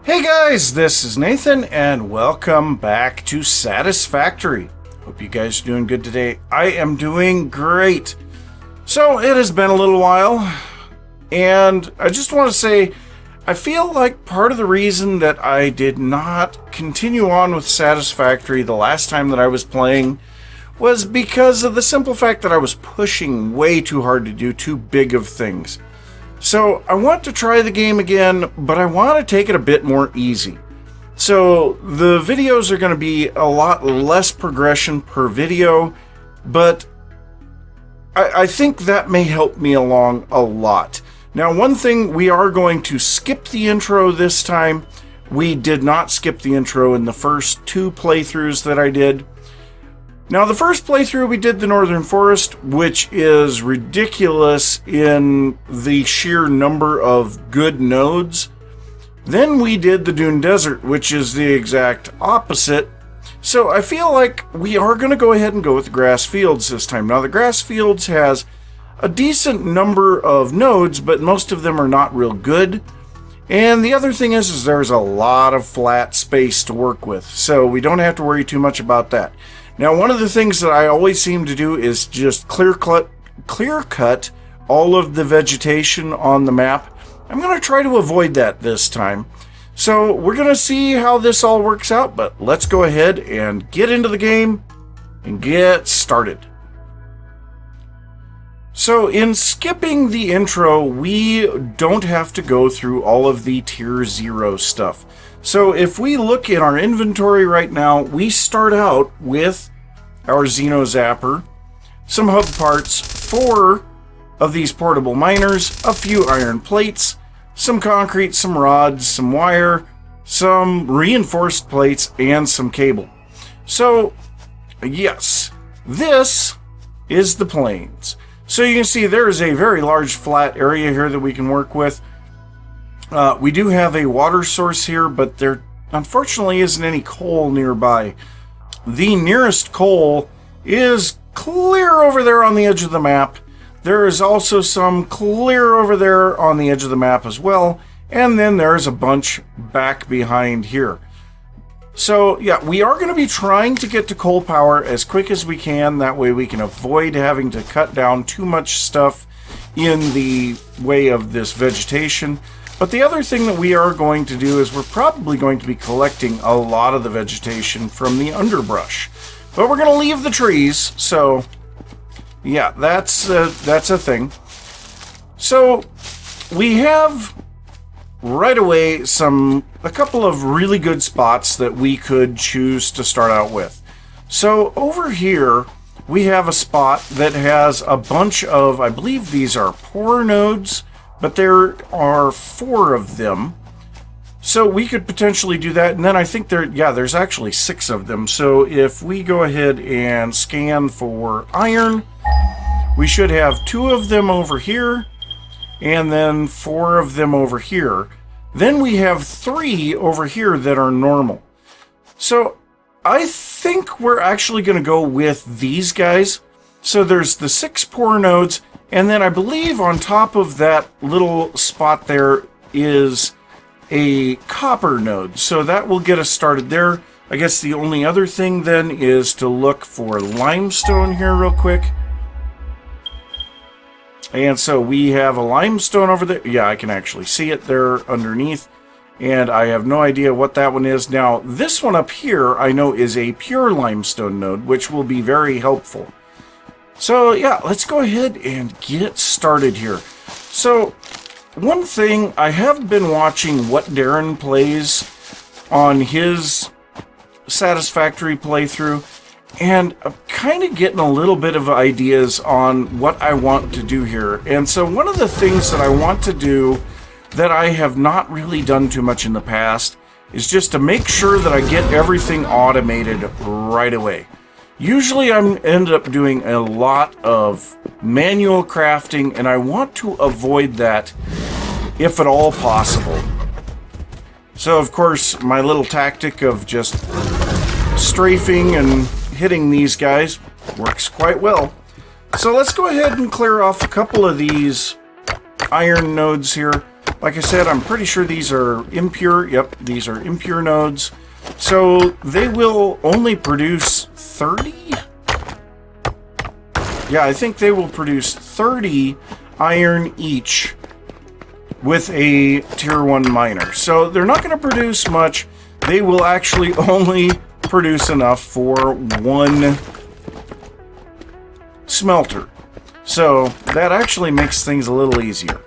Hey guys, this is Nathan and welcome back to Satisfactory. Hope you guys are doing good today. I am doing great. So it has been a little while and I just want to say I feel like part of the reason that I did not continue on with Satisfactory the last time that I was playing was because of the simple fact that I was pushing way too hard to do too big of things. So I want to try the game again, but I want to take it a bit more easy. So the videos are going to be a lot less progression per video, but I think that may help me along a lot. Now, one thing, we are going to skip the intro this time. We did not skip the intro in the first two playthroughs that I did. Now, the first playthrough we did the Northern Forest, which is ridiculous in the sheer number of good nodes. Then we did the Dune Desert, which is the exact opposite. So I feel like we are going to go ahead and go with the Grass Fields this time. Now, the Grass Fields has a decent number of nodes, but most of them are not real good. And the other thing is there's a lot of flat space to work with, so we don't have to worry too much about that. Now, one of the things that I always seem to do is just clear cut all of the vegetation on the map. I'm going to try to avoid that this time. So we're going to see how this all works out, but let's go ahead and get into the game and get started. So in skipping the intro, we don't have to go through all of the tier 0 stuff. So if we look in our inventory right now, we start out with our Xeno Zapper, some hub parts, 4 of these portable miners, a few iron plates, some concrete, some rods, some wire, some reinforced plates, and some cable. So yes, this is the plains. So you can see there is a very large flat area here that we can work with. We do have a water source here, but there unfortunately isn't any coal nearby. The nearest coal is clear over there on the edge of the map. There is also some clear over there on the edge of the map as well. And then there's a bunch back behind here. So yeah, we are going to be trying to get to coal power as quick as we can. That way we can avoid having to cut down too much stuff in the way of this vegetation. But the other thing that we are going to do is we're probably going to be collecting a lot of the vegetation from the underbrush. But we're going to leave the trees, so yeah, that's a thing. So we have right away a couple of really good spots that we could choose to start out with. So over here we have a spot that has a bunch of, I believe these are poor nodes, but there are 4 of them. So we could potentially do that. And then I think there's actually 6 of them. So if we go ahead and scan for iron, we should have 2 of them over here and then 4 of them over here. Then we have 3 over here that are normal. So I think we're actually going to go with these guys. So there's the 6 poor nodes. And then I believe on top of that little spot there is a copper node. So that will get us started there. I guess the only other thing then is to look for limestone here real quick. And so we have a limestone over there. Yeah, I can actually see it there underneath. And I have no idea what that one is. Now, this one up here I know is a pure limestone node, which will be very helpful. So yeah, let's go ahead and get started here. So one thing, I have been watching what Darren plays on his Satisfactory playthrough, and I'm kind of getting a little bit of ideas on what I want to do here. And so one of the things that I want to do that I have not really done too much in the past is just to make sure that I get everything automated right away. Usually I end up doing a lot of manual crafting, and I want to avoid that if at all possible. So of course my little tactic of just strafing and hitting these guys works quite well. So let's go ahead and clear off a couple of these iron nodes here. Like I said, I'm pretty sure these are impure. Yep, these are impure nodes. So they will only produce 30? Yeah, I think they will produce 30 iron each with a tier 1 miner. So they're not going to produce much. They will actually only produce enough for 1 smelter. So that actually makes things a little easier.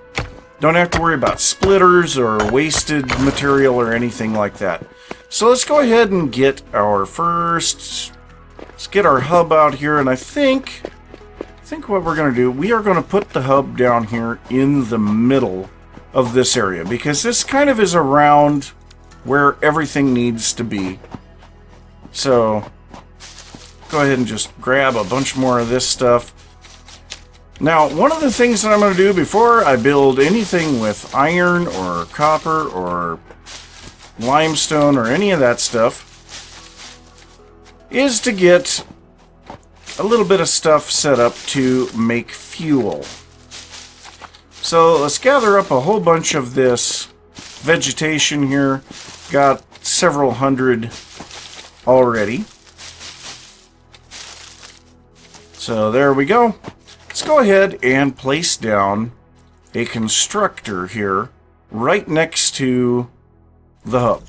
Don't have to worry about splitters or wasted material or anything like that. So let's go ahead and get our first... Let's get our hub out here, and I think what we're going to do, we are going to put the hub down here in the middle of this area, because this kind of is around where everything needs to be. So go ahead and just grab a bunch more of this stuff. Now, one of the things that I'm going to do before I build anything with iron or copper or limestone or any of that stuff is to get a little bit of stuff set up to make fuel. So let's gather up a whole bunch of this vegetation here. Got several hundred already. So there we go. Let's go ahead and place down a constructor here right next to the hub.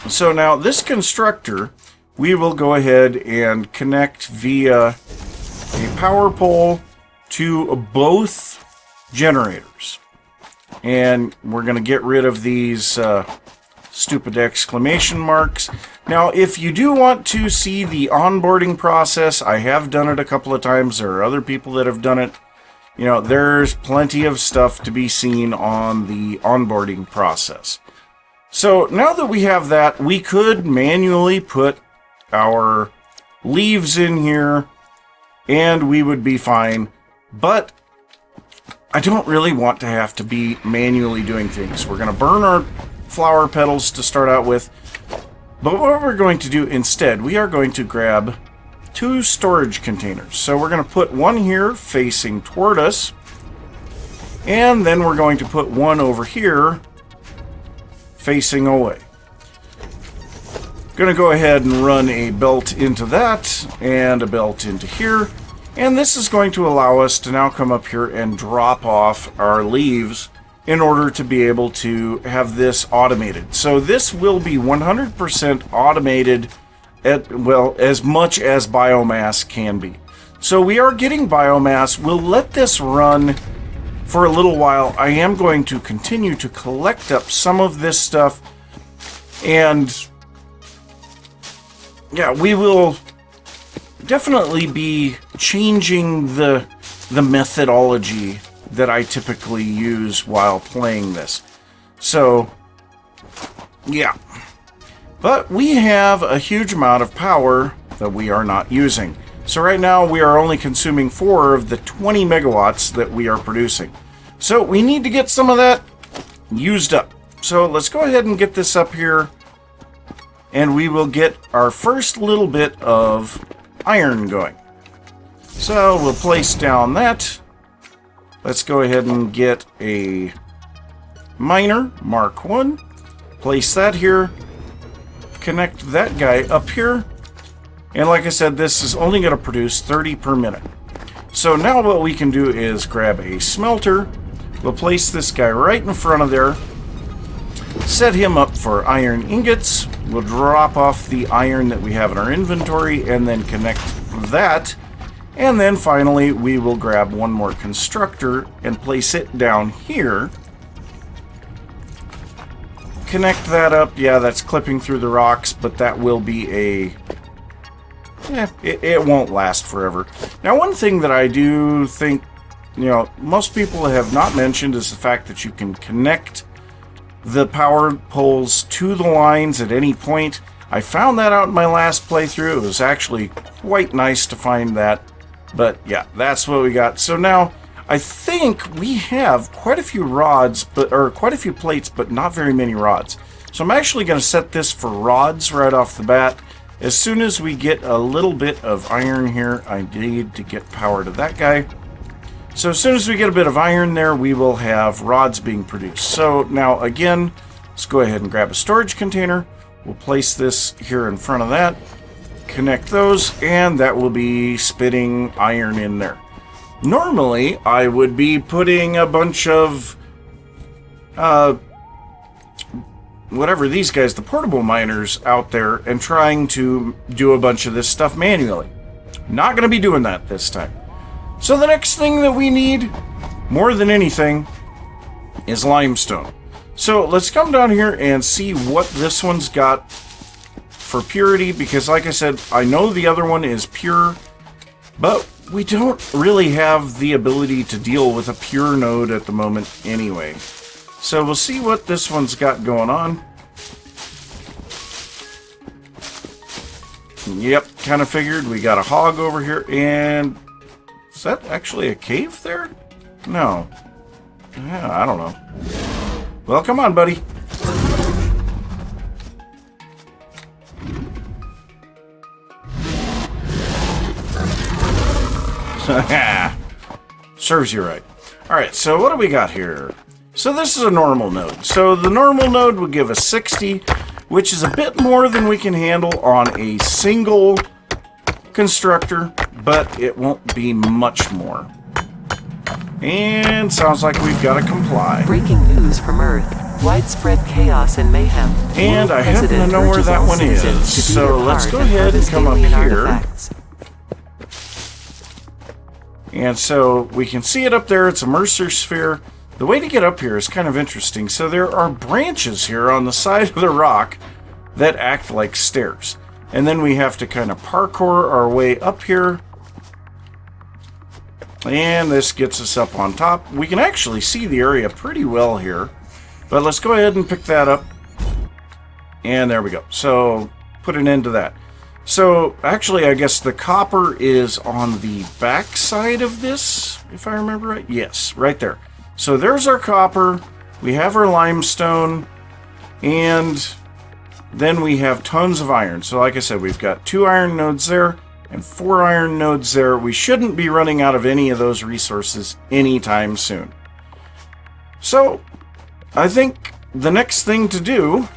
So now this constructor, we will go ahead and connect via a power pole to both generators. And we're going to get rid of these stupid exclamation marks. Now, if you do want to see the onboarding process, I have done it a couple of times. There are other people that have done it. You know, there's plenty of stuff to be seen on the onboarding process. So now that we have that, we could manually put our leaves in here and we would be fine. But I don't really want to have to be manually doing things. We're going to burn our flower petals to start out with. But what we're going to do instead, we are going to grab 2 storage containers. So we're going to put one here facing toward us. And then we're going to put one over here facing away. Going to go ahead and run a belt into that and a belt into here. And this is going to allow us to now come up here and drop off our leaves in order to be able to have this automated. So this will be 100% automated at, well, as much as biomass can be. So we are getting biomass. We'll let this run for a little while. I am going to continue to collect up some of this stuff, and yeah, we will definitely be changing the methodology that I typically use while playing this. So, yeah. But we have a huge amount of power that we are not using. So right now we are only consuming 4 of the 20 megawatts that we are producing. So we need to get some of that used up. So let's go ahead and get this up here, and we will get our first little bit of iron going. So we'll place down that. Let's go ahead and get a miner, Mark 1. Place that here. Connect that guy up here. And like I said, this is only going to produce 30 per minute. So now what we can do is grab a smelter. We'll place this guy right in front of there. Set him up for iron ingots. We'll drop off the iron that we have in our inventory and then connect that. And then finally, we will grab one more constructor and place it down here. Connect that up. Yeah, that's clipping through the rocks, but that will be a... it won't last forever. Now, one thing that I do think, you know, most people have not mentioned is the fact that you can connect the power poles to the lines at any point. I found that out in my last playthrough. It was actually quite nice to find that. But yeah, that's what we got. So now I think we have quite a few rods, or quite a few plates, but not very many rods. So I'm actually going to set this for rods right off the bat. As soon as we get a little bit of iron here, I need to get power to that guy. So as soon as we get a bit of iron there, we will have rods being produced. So now again, let's go ahead and grab a storage container. We'll place this here in front of that, connect those, and that will be spitting iron in there. Normally, I would be putting a bunch of whatever these guys, the portable miners, out there and trying to do a bunch of this stuff manually. Not going to be doing that this time. So the next thing that we need, more than anything, is limestone. So let's come down here and see what this one's got for purity, because like I said, I know the other one is pure, but we don't really have the ability to deal with a pure node at the moment anyway. So we'll see what this one's got going on. Yep, kind of figured. We got a hog over here, and is that actually a cave there? No. Yeah, I don't know. Well, come on, buddy. Serves you right. Alright, so what do we got here? So this is a normal node. So the normal node would give us 60, which is a bit more than we can handle on a single constructor, but it won't be much more. And sounds like we've got to comply. Breaking news from Earth. Widespread chaos and mayhem. And I happen to know where that one is. So let's go ahead and come up here. And so we can see it up there. It's a Mercer sphere. The way to get up here is kind of interesting. So there are branches here on the side of the rock that act like stairs. And then we have to kind of parkour our way up here. And this gets us up on top. We can actually see the area pretty well here. But let's go ahead and pick that up. And there we go. So put an end to that. So actually, I guess the copper is on the back side of this, if I remember right. Yes, right there. So there's our copper. We have our limestone. And then we have tons of iron. So like I said, we've got 2 iron nodes there and 4 iron nodes there. We shouldn't be running out of any of those resources anytime soon. So I think the next thing to do,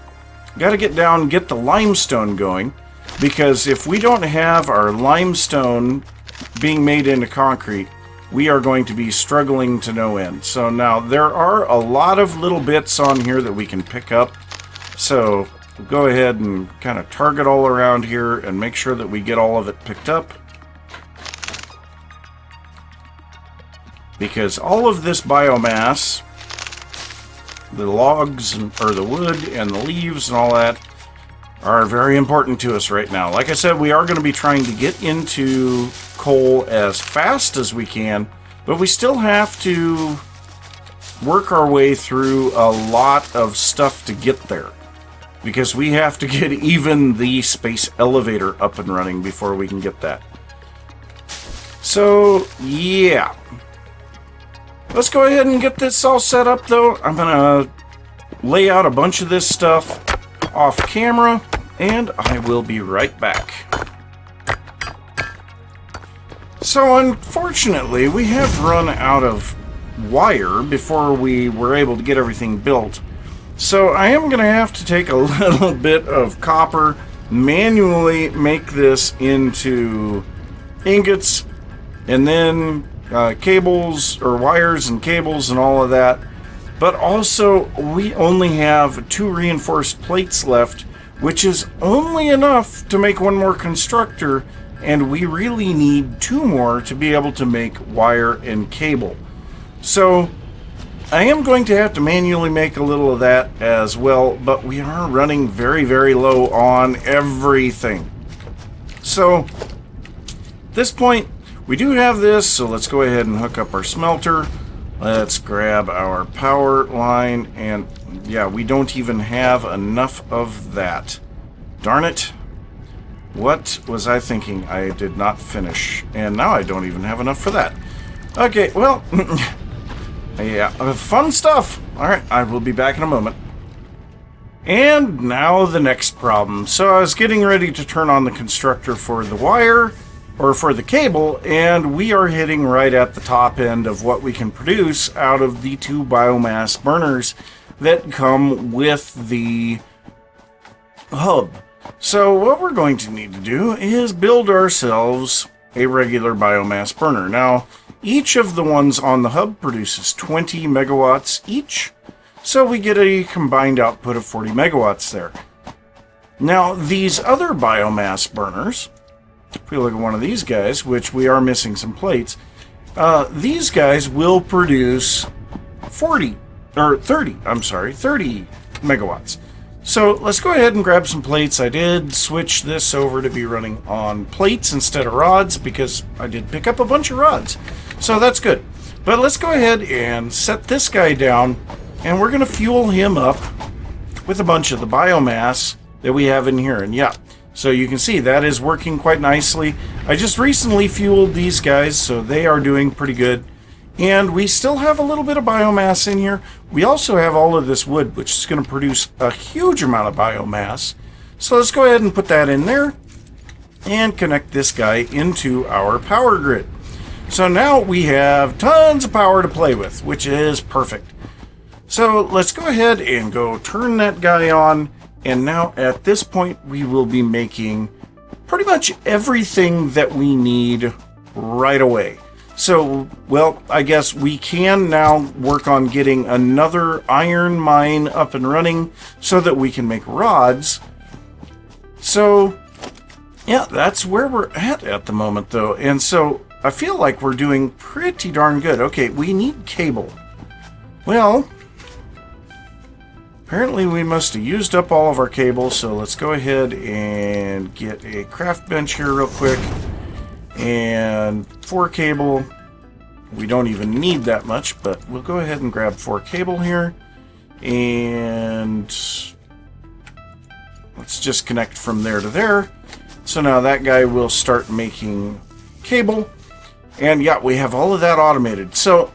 got to get down and get the limestone going, because if we don't have our limestone being made into concrete, we are going to be struggling to no end. So now there are a lot of little bits on here that we can pick up. So we'll go ahead and kind of target all around here and make sure that we get all of it picked up. Because all of this biomass, the logs, or the wood and the leaves and all that, are very important to us right now. Like I said, we are going to be trying to get into coal as fast as we can, but we still have to work our way through a lot of stuff to get there, because we have to get even the space elevator up and running before we can get that. So yeah, let's go ahead and get this all set up though. I'm gonna lay out a bunch of this stuff off camera, and I will be right back. So unfortunately, we have run out of wire before we were able to get everything built. So I am going to have to take a little bit of copper, manually make this into ingots, and then cables, or wires and cables and all of that. But also, we only have 2 reinforced plates left, which is only enough to make 1 more constructor, and we really need 2 more to be able to make wire and cable. So I am going to have to manually make a little of that as well, but we are running very, very low on everything. So at this point, we do have this, so let's go ahead and hook up our smelter. Let's grab our power line, and yeah, we don't even have enough of that. Darn it. What was I thinking? I did not finish, and now I don't even have enough for that. Okay, well, yeah, fun stuff. Alright, I will be back in a moment. And now the next problem. So I was getting ready to turn on the constructor for the wire, or for the cable, and we are hitting right at the top end of what we can produce out of the 2 biomass burners that come with the hub. So what we're going to need to do is build ourselves a regular biomass burner. Now, each of the ones on the hub produces 20 megawatts each, so we get a combined output of 40 megawatts there. Now, these other biomass burners, if we look at one of these guys, which we are missing some plates, these guys will produce 30 megawatts. So let's go ahead and grab some plates. I did switch this over to be running on plates instead of rods because I did pick up a bunch of rods. So that's good. But let's go ahead and set this guy down, and we're going to fuel him up with a bunch of the biomass that we have in here. And yeah, so you can see that is working quite nicely. I just recently fueled these guys, so they are doing pretty good. And we still have a little bit of biomass in here. We also have all of this wood, which is going to produce a huge amount of biomass. So let's go ahead and put that in there and connect this guy into our power grid. So now we have tons of power to play with, which is perfect. So let's go ahead and go turn that guy on. And now at this point, we will be making pretty much everything that we need right away. So, well, I guess we can now work on getting another iron mine up and running so that we can make rods. So, yeah, that's where we're at the moment, though. And so I feel like we're doing pretty darn good. Okay, we need cable. Well, apparently we must have used up all of our cable, so let's go ahead and get a craft bench here real quick. And 4 cable. We don't even need that much, but we'll go ahead and grab 4 cable here. And let's just connect from there to there. So now that guy will start making cable. And yeah, we have all of that automated. So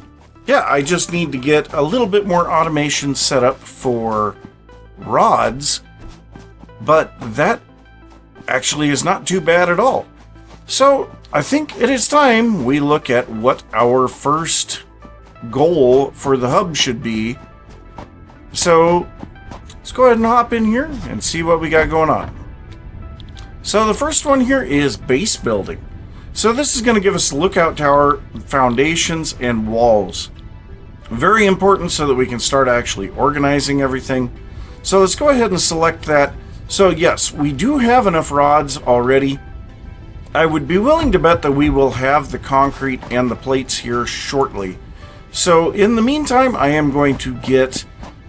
yeah, I just need to get a little bit more automation set up for rods. But that actually is not too bad at all. So I think it is time we look at what our first goal for the hub should be. So let's go ahead and hop in here and see what we got going on. So the first one here is base building. So this is going to give us lookout tower, foundations, and walls. Very important so that we can start actually organizing everything. So let's go ahead and select that. So yes, we do have enough rods already. I would be willing to bet that we will have the concrete and the plates here shortly. So in the meantime, I am going to get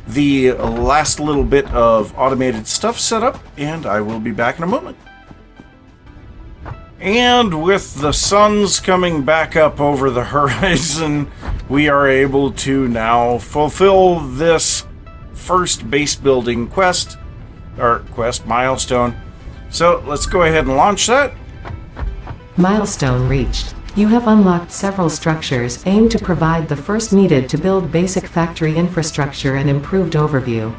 the last little bit of automated stuff set up, and I will be back in a moment. And with the suns coming back up over the horizon, we are able to now fulfill this first base building milestone. So let's go ahead and launch that. Milestone reached. You have unlocked several structures aimed to provide the first needed to build basic factory infrastructure and improved overview.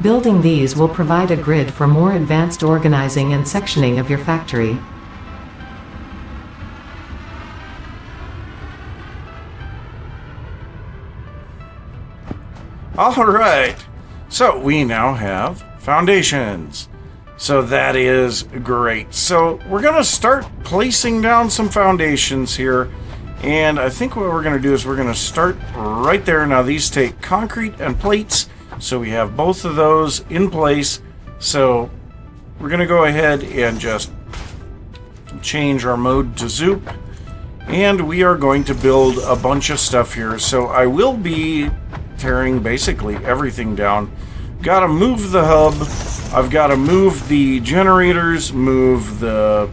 Building these will provide a grid for more advanced organizing and sectioning of your factory. Alright, so we now have foundations. So that is great. So we're going to start placing down some foundations here. And I think what we're going to do is we're going to start right there. Now these take concrete and plates. So we have both of those in place. So we're going to go ahead and just change our mode to Zoop. And we are going to build a bunch of stuff here. So I will be tearing basically everything down. Got to move the hub. I've got to move the generators, move the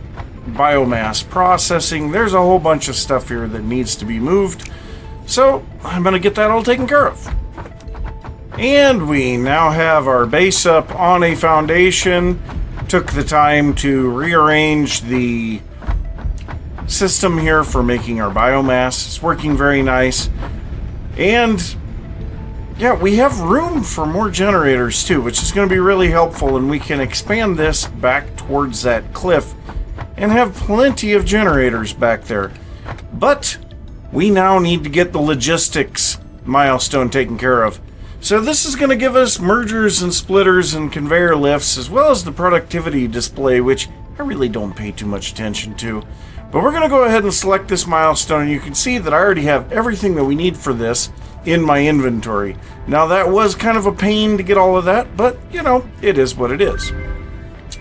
biomass processing. There's a whole bunch of stuff here that needs to be moved. So I'm going to get that all taken care of. And we now have our base up on a foundation. Took the time to rearrange the system here for making our biomass. It's working very nice. And yeah, we have room for more generators too, which is going to be really helpful, and we can expand this back towards that cliff and have plenty of generators back there. But we now need to get the logistics milestone taken care of. So this is going to give us mergers and splitters and conveyor lifts, as well as the productivity display, which I really don't pay too much attention to. But we're going to go ahead and select this milestone, and you can see that I already have everything that we need for this in my inventory. Now that was kind of a pain to get all of that, but you know, it is what it is.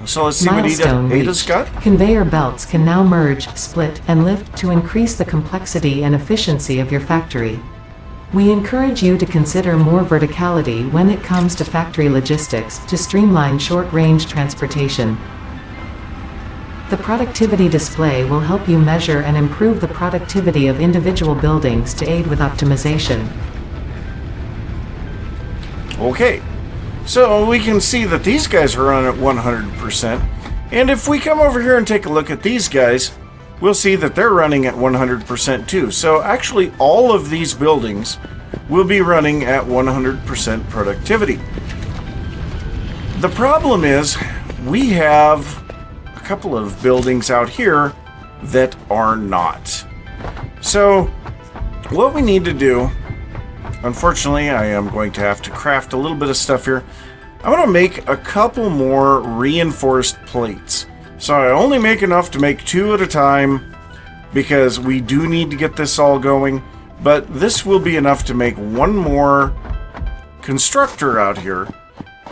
So let's see Milestone what Ada's reached. got. Conveyor belts can now merge, split, and lift to increase the complexity and efficiency of your factory. We encourage you to consider more verticality when it comes to factory logistics to streamline short-range transportation. The productivity display will help you measure and improve the productivity of individual buildings to aid with optimization. Okay, so we can see that these guys are on at 100%, and if we come over here and take a look at these guys, we'll see that they're running at 100% too. So actually all of these buildings will be running at 100% productivity. The problem is we have a couple of buildings out here that are not. So what we need to do, unfortunately, I am going to have to craft a little bit of stuff here. I'm going to make a couple more reinforced plates. So I only make enough to make 2 at a time because we do need to get this all going. But this will be enough to make 1 more constructor out here.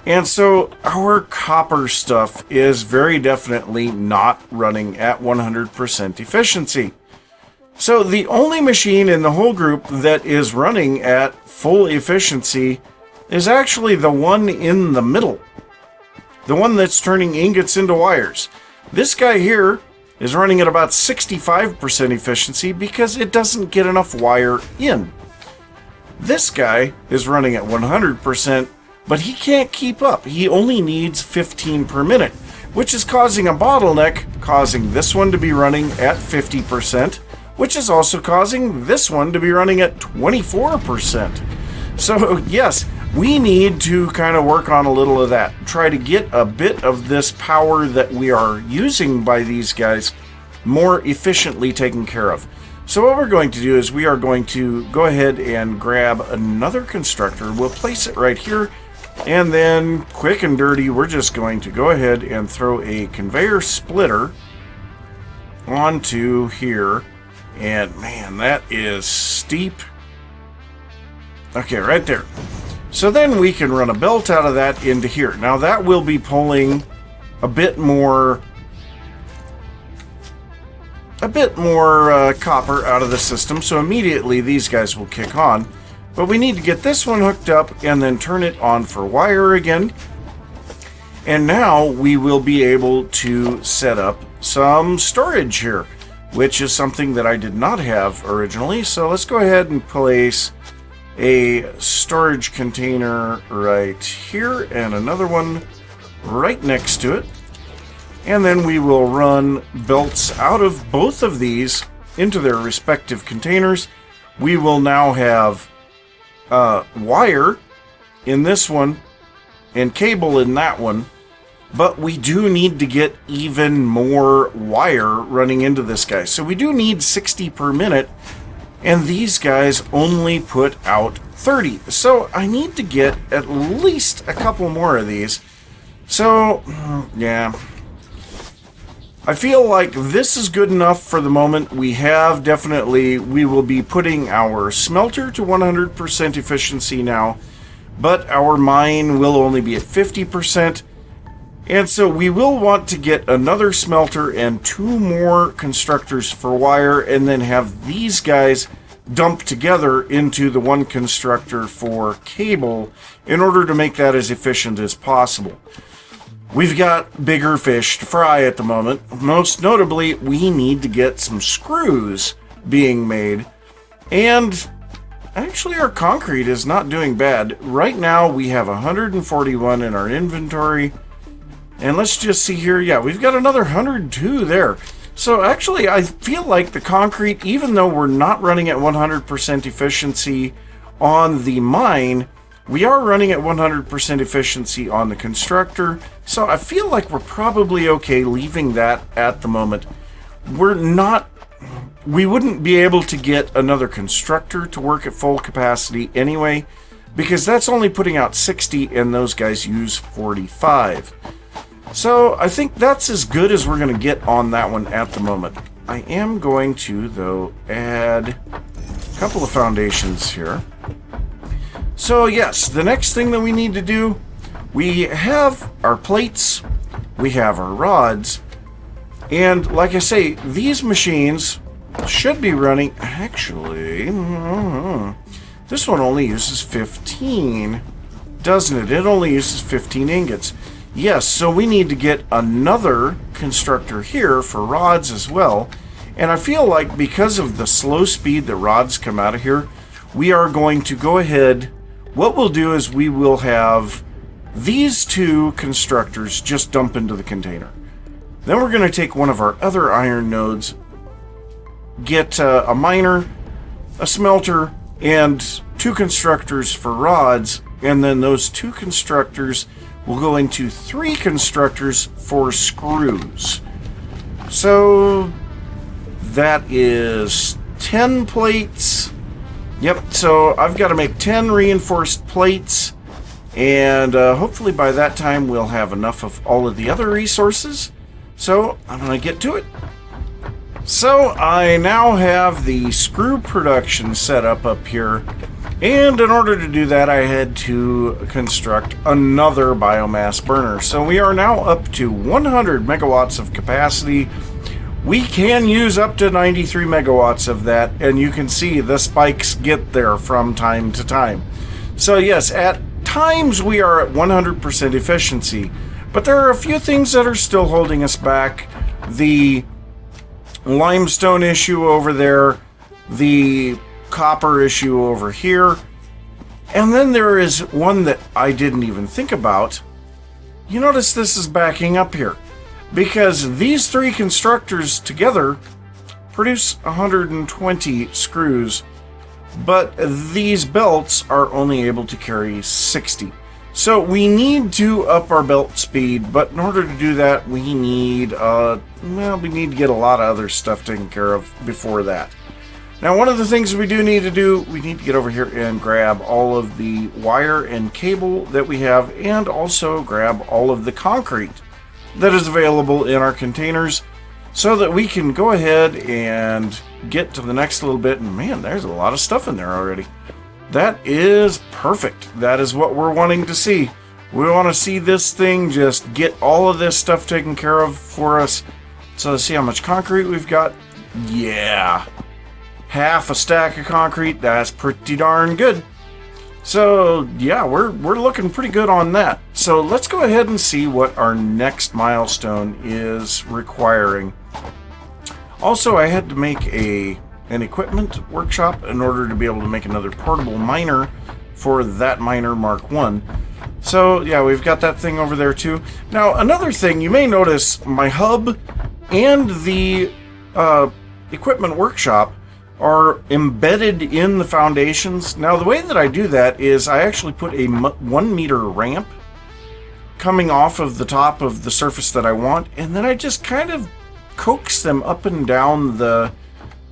And so our copper stuff is very definitely not running at 100% efficiency. So the only machine in the whole group that is running at full efficiency is actually the one in the middle. The one that's turning ingots into wires. This guy here is running at about 65% efficiency because it doesn't get enough wire in. This guy is running at 100%, but he can't keep up. He only needs 15 per minute, which is causing a bottleneck, causing this one to be running at 50%, which is also causing this one to be running at 24%. So yes, we need to kind of work on a little of that. Try to get a bit of this power that we are using by these guys more efficiently taken care of. So what we're going to do is we are going to go ahead and grab another constructor. We'll place it right here. And then quick and dirty, we're just going to go ahead and throw a conveyor splitter onto here. And man, that is steep. Okay, right there. So then we can run a belt out of that into here. Now that will be pulling a bit more copper out of the system. So immediately these guys will kick on. But we need to get this one hooked up and then turn it on for wire again. And now we will be able to set up some storage here, which is something that I did not have originally. So let's go ahead and place a storage container right here and another one right next to it. And then we will run belts out of both of these into their respective containers. We will now have wire in this one and cable in that one, but we do need to get even more wire running into this guy. So we do need 60 per minute, and these guys only put out 30. So I need to get at least a couple more of these. So, yeah. I feel like this is good enough for the moment. We will be putting our smelter to 100% efficiency now, but our mine will only be at 50%. And so we will want to get another smelter and 2 more constructors for wire, and then have these guys dump together into the one constructor for cable in order to make that as efficient as possible. We've got bigger fish to fry at the moment. Most notably, we need to get some screws being made. And actually, our concrete is not doing bad. Right now, we have 141 in our inventory. And let's just see here. Yeah, we've got another 102 there. So actually, I feel like the concrete, even though we're not running at 100% efficiency on the mine, We are running at 100% efficiency on the constructor, so I feel like we're probably okay leaving that at the moment. We wouldn't be able to get another constructor to work at full capacity anyway, because that's only putting out 60 and those guys use 45. So I think that's as good as we're going to get on that one at the moment. I am going to, though, add a couple of foundations here. So yes, the next thing that we need to do, we have our plates, we have our rods, and like I say, these machines should be running, actually, this one only uses 15, doesn't it? It only uses 15 ingots. Yes, so we need to get another constructor here for rods as well. And I feel like because of the slow speed that rods come out of here, we are going to go ahead. What we'll do is we will have these two constructors just dump into the container. Then we're going to take one of our other iron nodes, get a miner, a smelter, and two constructors for rods, and then those two constructors will go into three constructors for screws. So that is 10 plates. Yep, so I've got to make 10 reinforced plates, and hopefully by that time we'll have enough of all of the other resources. So I'm going to get to it. So I now have the screw production set up here, and in order to do that I had to construct another biomass burner. So we are now up to 100 megawatts of capacity. We can use up to 93 megawatts of that, and you can see the spikes get there from time to time. So yes, at times we are at 100% efficiency, but there are a few things that are still holding us back. The limestone issue over there, the copper issue over here, and then there is one that I didn't even think about. You notice this is backing up here, because these three constructors together produce 120 screws, but these belts are only able to carry 60. So we need to up our belt speed, but in order to do that, we need to get a lot of other stuff taken care of before that. Now, one of the things we do need to do, we need to get over here and grab all of the wire and cable that we have, and also grab all of the concrete that is available in our containers, so that we can go ahead and get to the next little bit. And man, there's a lot of stuff in there already. That is perfect. That is what we're wanting to see. We want to see this thing just get all of this stuff taken care of for us. So let's see how much concrete we've got. Yeah, half a stack of concrete. That's pretty darn good. So yeah, we're looking pretty good on that. So let's go ahead and see what our next milestone is requiring. Also, I had to make an equipment workshop in order to be able to make another portable miner for that miner Mark 1. So yeah, we've got that thing over there too. Now, another thing, you may notice my hub and the equipment workshop are embedded in the foundations. Now, the way that I do that is I actually put a 1 meter ramp coming off of the top of the surface that I want, and then I just kind of coax them up and down the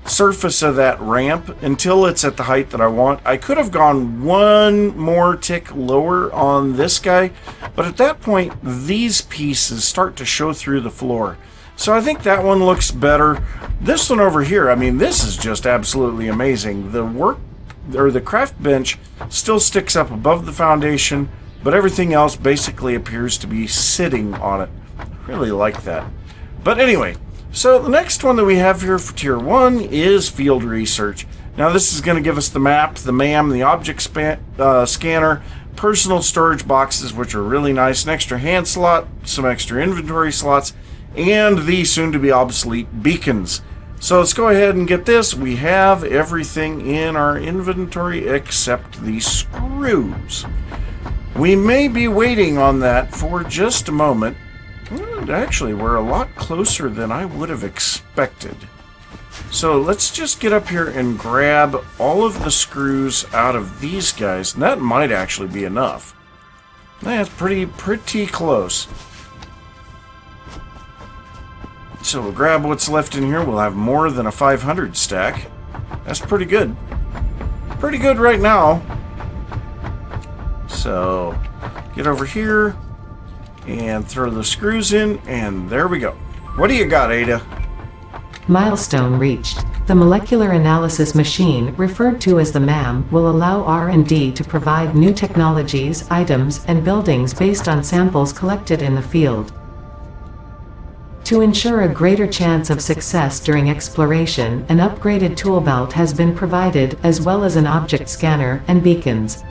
surface of that ramp until it's at the height that I want. I could have gone one more tick lower on this guy, but at that point these pieces start to show through the floor. So I think that one looks better. This one over here, I mean, this is just absolutely amazing. The craft bench still sticks up above the foundation, but everything else basically appears to be sitting on it. I really like that. But anyway, so the next one that we have here for Tier 1 is field research. Now this is going to give us the map, the MAM, the object scanner, personal storage boxes, which are really nice, an extra hand slot, some extra inventory slots, and the soon-to-be obsolete beacons. So let's go ahead and get this. We have everything in our inventory except the screws. We may be waiting on that for just a moment. Actually, we're a lot closer than I would have expected. So let's just get up here and grab all of the screws out of these guys. And that might actually be enough. That's pretty close. So we'll grab what's left in here. We'll have more than a 500 stack. That's pretty good. Pretty good right now. So get over here and throw the screws in, and there we go. What do you got, Ada? Milestone reached. The molecular analysis machine, referred to as the MAM, will allow R&D to provide new technologies, items, and buildings based on samples collected in the field. To ensure a greater chance of success during exploration, an upgraded tool belt has been provided, as well as an object scanner and beacons.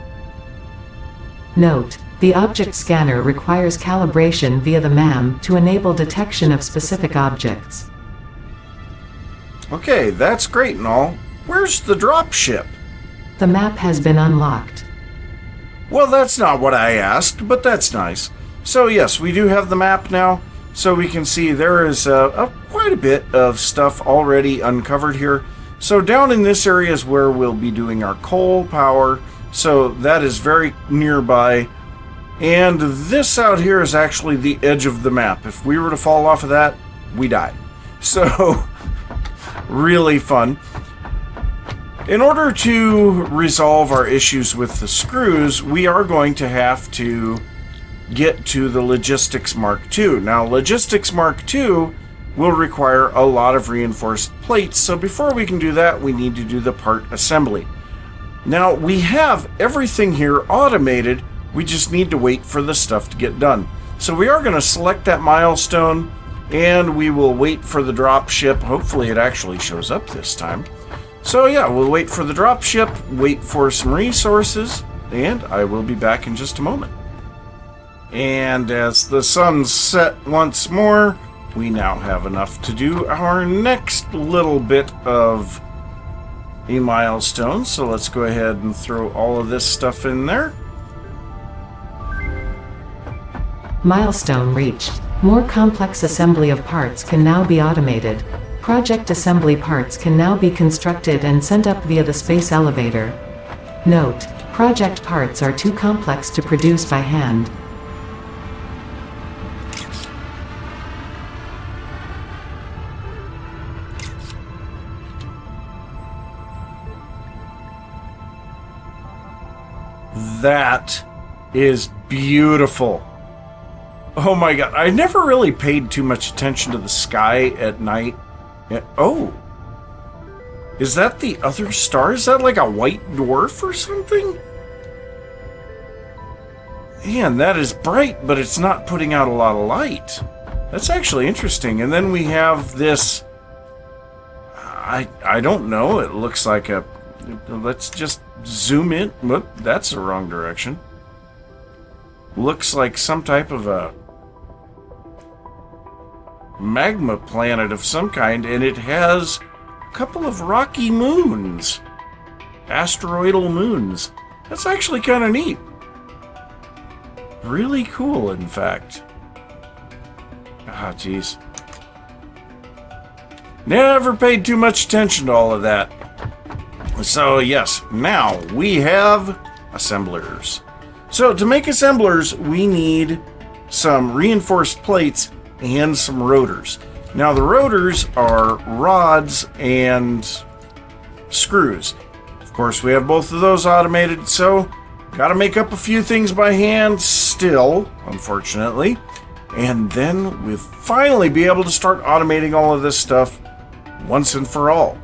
Note: the object scanner requires calibration via the MAM to enable detection of specific objects. Okay, that's great and all. Where's the drop ship? The map has been unlocked. Well, that's not what I asked, but that's nice. So yes, we do have the map now, so we can see there is quite a bit of stuff already uncovered here. So down in this area is where we'll be doing our coal power, so that is very nearby. And this out here is actually the edge of the map. If we were to fall off of that, we die. So really fun. In order to resolve our issues with the screws, we are going to have to get to the Logistics Mark II. Now, Logistics Mark II will require a lot of reinforced plates, so before we can do that, we need to do the part assembly. Now, we have everything here automated, we just need to wait for the stuff to get done. So we are going to select that milestone, and we will wait for the drop ship. Hopefully it actually shows up this time. So yeah, we'll wait for the drop ship, wait for some resources, and I will be back in just a moment. And as the sun set once more, we now have enough to do our next little bit of a milestone. So let's go ahead and throw all of this stuff in there. Milestone reached. More complex assembly of parts can now be automated. Project assembly parts can now be constructed and sent up via the space elevator. Note: project parts are too complex to produce by hand. That is beautiful. Oh my god, I never really paid too much attention to the sky at night. Oh, is that the other star? Is that like a white dwarf or something? Man, that is bright, but it's not putting out a lot of light. That's actually interesting. And then we have this, I don't know, it looks like a, let's just zoom in. Whoop, that's the wrong direction. Looks like some type of a magma planet of some kind, and it has a couple of rocky moons. Asteroidal moons. That's actually kind of neat. Really cool, in fact. Ah, jeez. Never paid too much attention to all of that. So, yes, now we have assemblers. So, to make assemblers, we need some reinforced plates and some rotors. Now, the rotors are rods and screws. Of course, we have both of those automated, so got to make up a few things by hand still, unfortunately. And then we'll finally be able to start automating all of this stuff once and for all.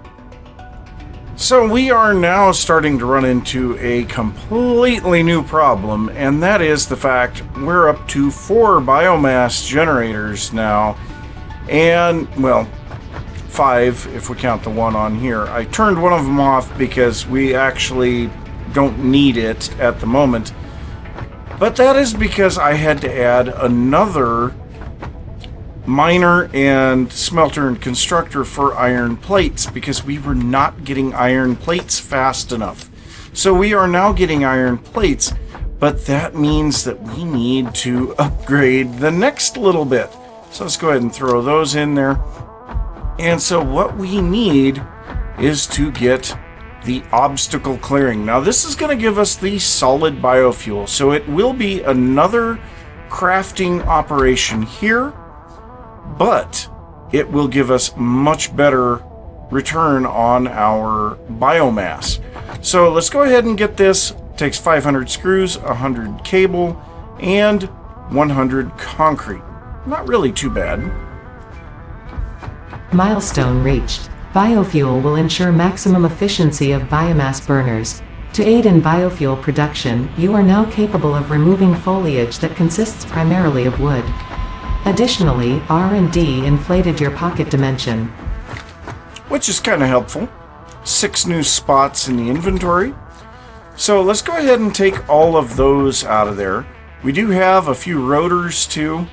So we are now starting to run into a completely new problem, and that is the fact we're up to 4 biomass generators now, and, well, 5 if we count the one on here. I turned one of them off because we actually don't need it at the moment, but that is because I had to add another miner and smelter and constructor for iron plates because we were not getting iron plates fast enough. So we are now getting iron plates, but that means that we need to upgrade the next little bit. So let's go ahead and throw those in there. And so what we need is to get the obstacle clearing. Now this is going to give us the solid biofuel, so it will be another crafting operation here, but it will give us much better return on our biomass. So let's go ahead and get this. It takes 500 screws, 100 cable, and 100 concrete. Not really too bad. Milestone reached. Biofuel will ensure maximum efficiency of biomass burners. To aid in biofuel production, you are now capable of removing foliage that consists primarily of wood. Additionally, R&D inflated your pocket dimension, which is kind of helpful. 6 new spots in the inventory. So let's go ahead and take all of those out of there. We do have a few rotors too.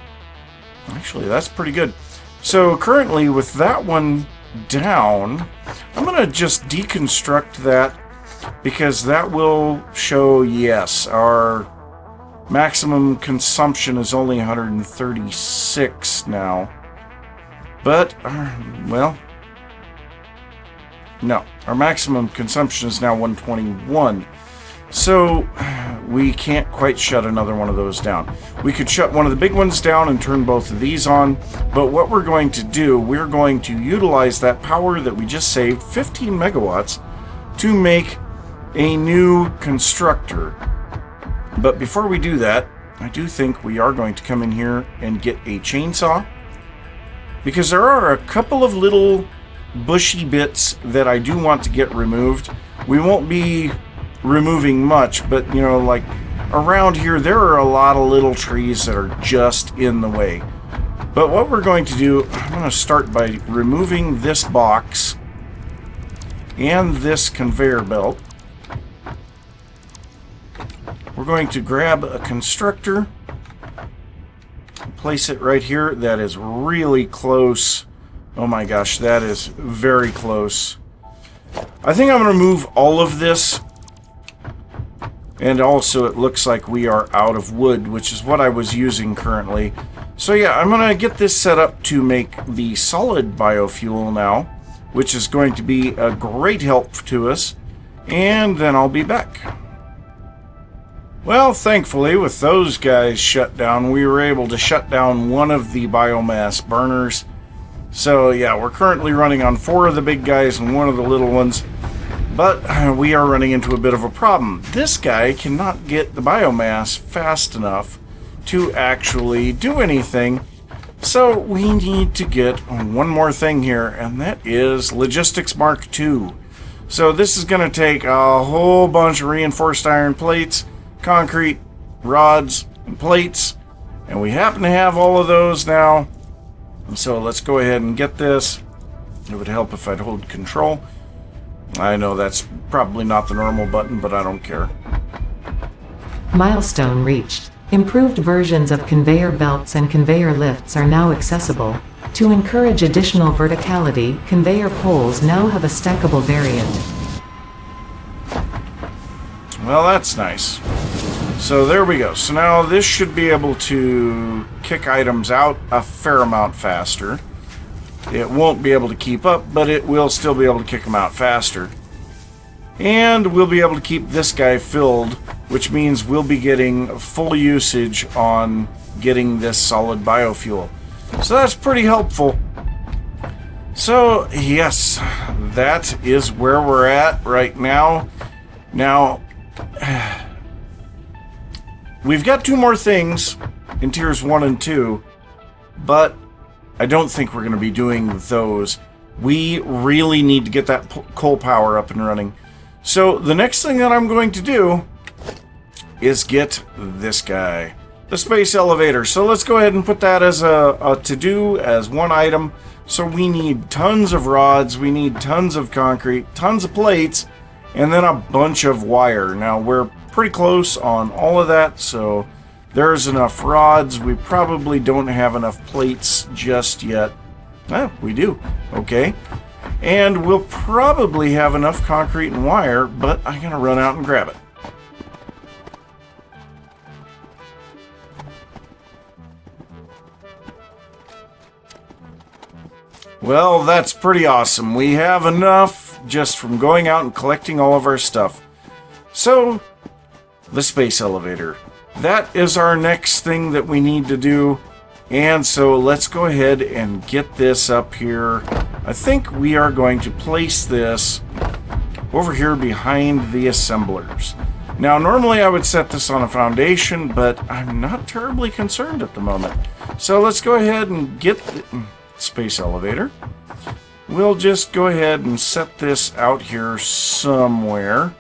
Actually, that's pretty good. So currently with that one down, I'm going to just deconstruct that because that will show, yes, our maximum consumption is only 136 now. But, well, no, our maximum consumption is now 121. So we can't quite shut another one of those down. We could shut one of the big ones down and turn both of these on, but what we're going to do, we're going to utilize that power that we just saved, 15 megawatts, to make a new constructor. But before we do that, I do think we are going to come in here and get a chainsaw, because there are a couple of little bushy bits that I do want to get removed. We won't be removing much, but you know, like around here there are a lot of little trees that are just in the way. But what we're going to do, I'm going to start by removing this box and this conveyor belt. We're going to grab a constructor, place it right here. That is really close. Oh my gosh, that is very close. I think I'm going to move all of this. And also it looks like we are out of wood, which is what I was using currently. So yeah, I'm going to get this set up to make the solid biofuel now, which is going to be a great help to us. And then I'll be back. Well, thankfully, with those guys shut down, we were able to shut down one of the biomass burners. So yeah, we're currently running on 4 of the big guys and 1 of the little ones. But we are running into a bit of a problem. This guy cannot get the biomass fast enough to actually do anything. So we need to get one more thing here, and that is Logistics Mark II. So this is going to take a whole bunch of reinforced iron plates, concrete, rods, and plates. And we happen to have all of those now. So let's go ahead and get this. It would help if I'd hold control. I know that's probably not the normal button, but I don't care. Milestone reached. Improved versions of conveyor belts and conveyor lifts are now accessible. To encourage additional verticality, conveyor poles now have a stackable variant. Well, that's nice. So there we go. So now this should be able to kick items out a fair amount faster. It won't be able to keep up, but it will still be able to kick them out faster. And we'll be able to keep this guy filled, which means we'll be getting full usage on getting this solid biofuel. So that's pretty helpful. So, yes, that is where we're at right now. Now, we've got 2 more things in tiers 1 and 2, but I don't think we're going to be doing those. We really need to get that coal power up and running. So the next thing that I'm going to do is get this guy, the space elevator. So let's go ahead and put that as a to-do, as one item. So we need tons of rods, we need tons of concrete, tons of plates, and then a bunch of wire. Now we're pretty close on all of that, so there's enough rods. We probably don't have enough plates just yet. Ah, we do. Okay. And we'll probably have enough concrete and wire, but I'm going to run out and grab it. Well, that's pretty awesome. We have enough just from going out and collecting all of our stuff. So, the space elevator. That is our next thing that we need to do. And so let's go ahead and get this up here. I think we are going to place this over here behind the assemblers. Now, normally I would set this on a foundation, but I'm not terribly concerned at the moment. So let's go ahead and get the space elevator. We'll just go ahead and set this out here somewhere.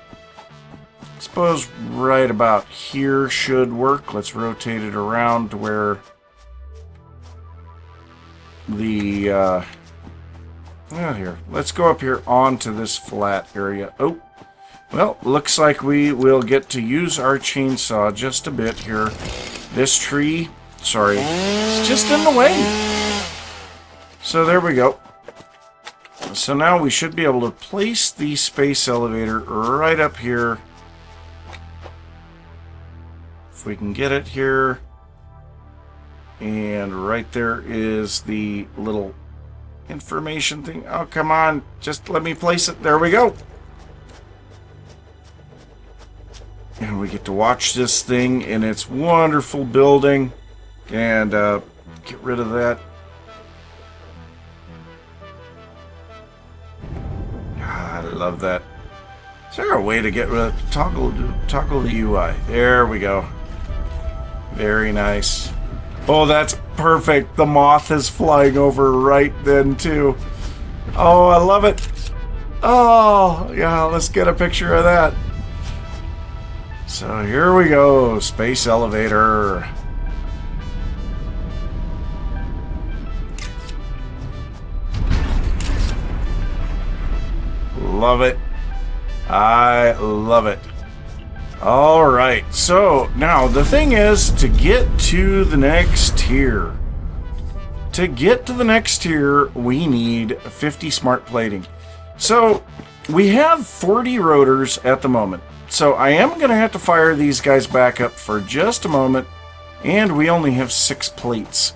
I suppose right about here should work. Let's rotate it around to where the here. Let's go up here onto this flat area. Oh, well, looks like we will get to use our chainsaw just a bit here. This tree, sorry, it's just in the way. So there we go. So now we should be able to place the space elevator right up here. If we can get it here. And right there is the little information thing. Oh, come on. Just let me place it. There we go. And we get to watch this thing in its wonderful building. And get rid of that. I love that. Is there a way to get rid of toggle the UI? There we go. Very nice. Oh, that's perfect. The moth is flying over right then, too. Oh, I love it. Oh, yeah, let's get a picture of that. So here we go. Space elevator. Love it. I love it. All right, so now the thing is to get to the next tier. To get to the next tier, we need 50 smart plating. So we have 40 rotors at the moment. So I am going to have to fire these guys back up for just a moment. And we only have 6 plates.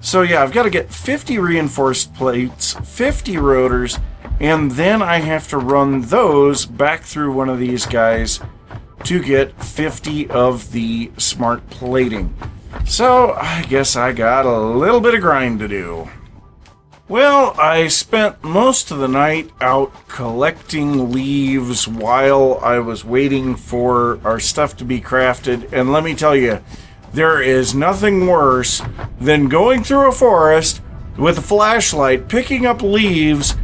So yeah, I've got to get 50 reinforced plates, 50 rotors, and then I have to run those back through one of these guys to get 50 of the smart plating. So I guess I got a little bit of grind to do. Well, I spent most of the night out collecting leaves while I was waiting for our stuff to be crafted, and let me tell you, there is nothing worse than going through a forest with a flashlight, picking up leaves,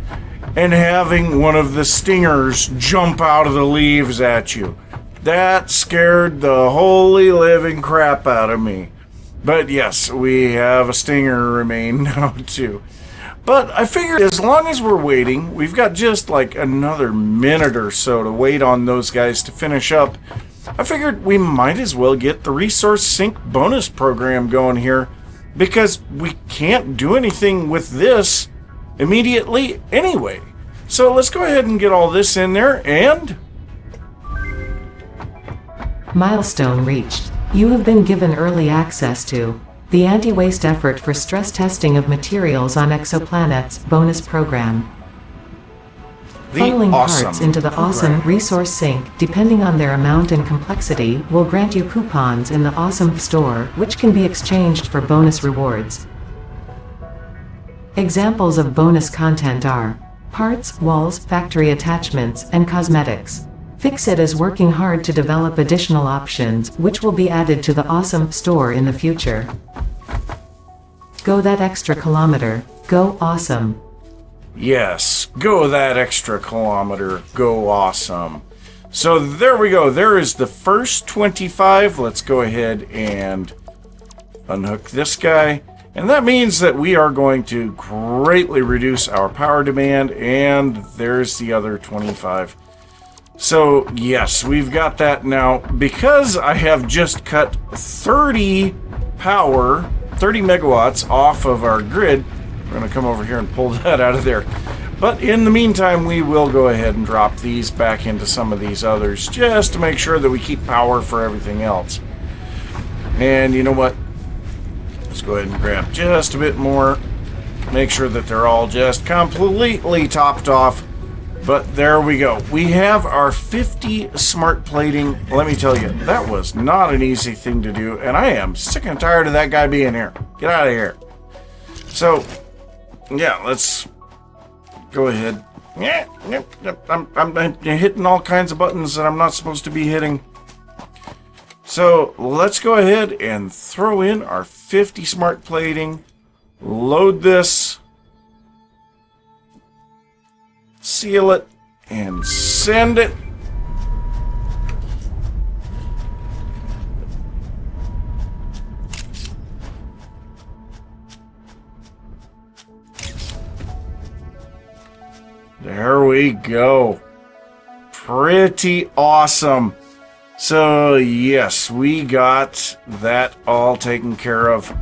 and having one of the stingers jump out of the leaves at you. That scared the holy living crap out of me. But yes, we have a stinger remain now too. But I figured as long as we're waiting, we've got just like another minute or so to wait on those guys to finish up. I figured we might as well get the resource sync bonus program going here, because we can't do anything with this immediately anyway. So let's go ahead and get all this in there and... Milestone reached. You have been given early access to the Anti-Waste Effort for Stress Testing of Materials on Exoplanets bonus program. Funneling parts into the awesome resource sink, depending on their amount and complexity, will grant you coupons in the awesome store, which can be exchanged for bonus rewards. Examples of bonus content are parts, walls, factory attachments, and cosmetics. Fixit is working hard to develop additional options, which will be added to the awesome store in the future. Go that extra kilometer. Go awesome. Yes, go that extra kilometer. Go awesome. So there we go. There is the first 25. Let's go ahead and unhook this guy. And that means that we are going to greatly reduce our power demand. And there's the other 25. So yes, we've got that now. Because I have just cut 30 megawatts off of our grid, we're going to come over here and pull that out of there. But in the meantime, we will go ahead and drop these back into some of these others just to make sure that we keep power for everything else. And you know what? Let's go ahead and grab just a bit more. make sure that they're all just completely topped off. But there we go. We have our 50 smart plating. Let me tell you, that was not an easy thing to do, and I am sick and tired of that guy being here. Get out of here. So, yeah, let's go ahead. Yeah, I'm hitting all kinds of buttons that I'm not supposed to be hitting. So let's go ahead and throw in our 50 smart plating. Load this. Seal it and send it. There we go. Pretty awesome. So yes, we got that all taken care of.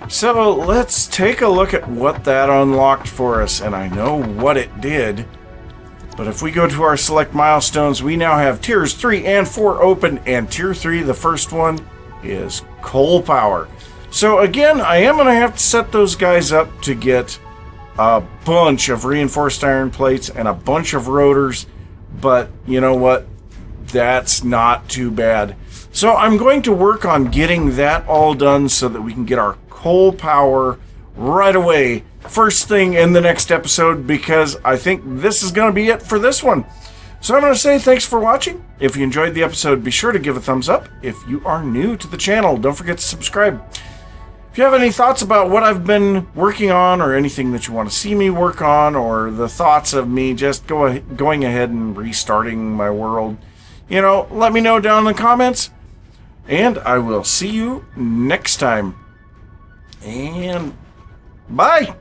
So let's take a look at what that unlocked for us, and I know what it did. But if we go to our select milestones, we now have tiers 3 and 4 open, and tier 3, the first one, is coal power. So again, I am going to have to set those guys up to get a bunch of reinforced iron plates and a bunch of rotors, but you know what? That's not too bad. So I'm going to work on getting that all done so that we can get our coal power right away, first thing in the next episode, because I think this is going to be it for this one. So I'm going to say thanks for watching. If you enjoyed the episode, be sure to give a thumbs up. If you are new to the channel, don't forget to subscribe. If you have any thoughts about what I've been working on, or anything that you want to see me work on, or the thoughts of me just going ahead and restarting my world, you know, let me know down in the comments. And I will see you next time. And bye!